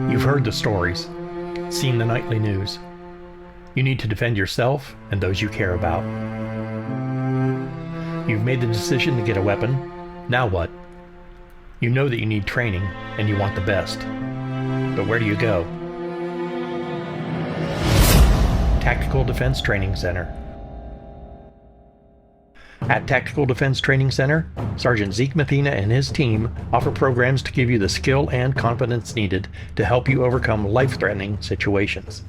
You've heard the stories, seen the nightly news. You need to defend yourself and those you care about. You've made the decision to get a weapon. Now what? You know that you need training and you want the best. But where do you go? Tactical Defense Training Center. At Tactical Defense Training Center, Sergeant Zeke Mathena and his team offer programs to give you the skill and confidence needed to help you overcome life-threatening situations.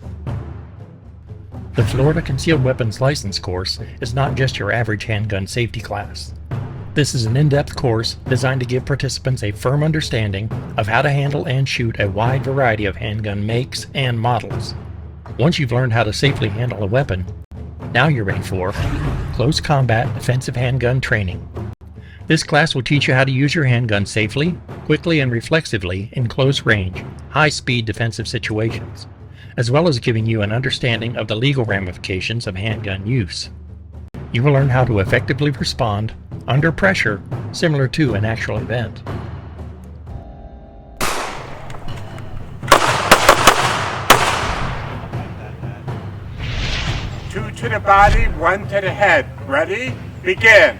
The Florida Concealed Weapons License course is not just your average handgun safety class. This is an in-depth course designed to give participants a firm understanding of how to handle and shoot a wide variety of handgun makes and models. Once you've learned how to safely handle a weapon, now you're ready for close combat defensive handgun training. This class will teach you how to use your handgun safely, quickly, and reflexively in close range, high-speed defensive situations, as well as giving you an understanding of the legal ramifications of handgun use. You will learn how to effectively respond under pressure, similar to an actual event. Two to the body, one to the head. Ready? Begin.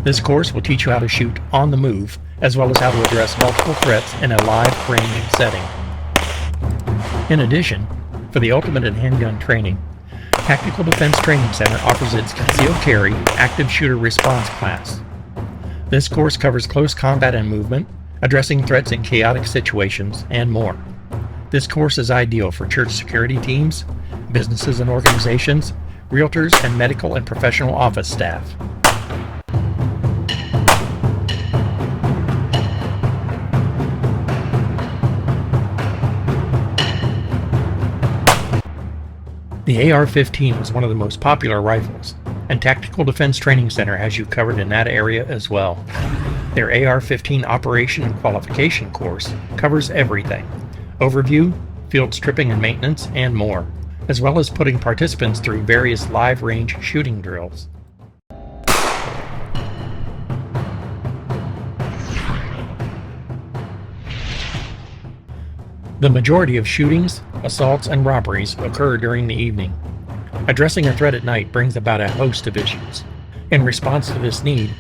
This course will teach you how to shoot on the move, as well as how to address multiple threats in a live range setting. In addition, for the ultimate in handgun training, Tactical Defense Training Center offers its Concealed Carry Active Shooter Response class. This course covers close combat and movement, addressing threats in chaotic situations, and more. This course is ideal for church security teams, businesses and organizations, realtors, and medical and professional office staff. The AR-15 is one of the most popular rifles, and Tactical Defense Training Center has you covered in that area as well. Their AR-15 Operation and Qualification course covers everything: overview, field stripping and maintenance, and more, as well as putting participants through various live range shooting drills. The majority of shootings, assaults, and robberies occur during the evening. Addressing a threat at night brings about a host of issues. In response to this need,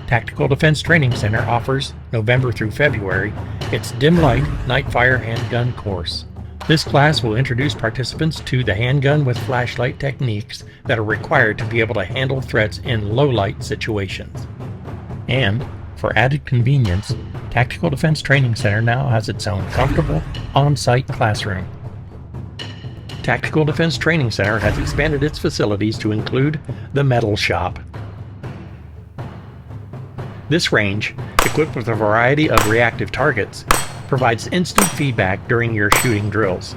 Tactical Defense Training Center offers, November through February, its Dim Light Night Fire Handgun course. This class will introduce participants to the handgun with flashlight techniques that are required to be able to handle threats in low-light situations. And, for added convenience, Tactical Defense Training Center now has its own comfortable, on-site classroom. Tactical Defense Training Center has expanded its facilities to include the Metal Shop. This range, equipped with a variety of reactive targets, provides instant feedback during your shooting drills.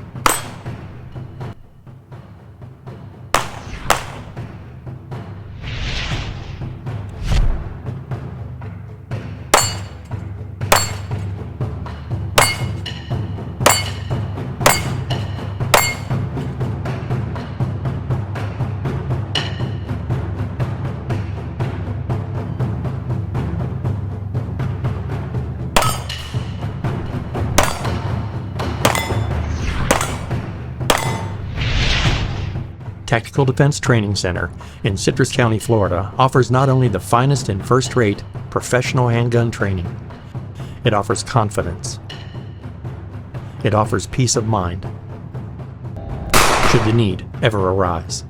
Tactical Defense Training Center in Citrus County, Florida offers not only the finest and first-rate professional handgun training, it offers confidence. It offers peace of mind, should the need ever arise.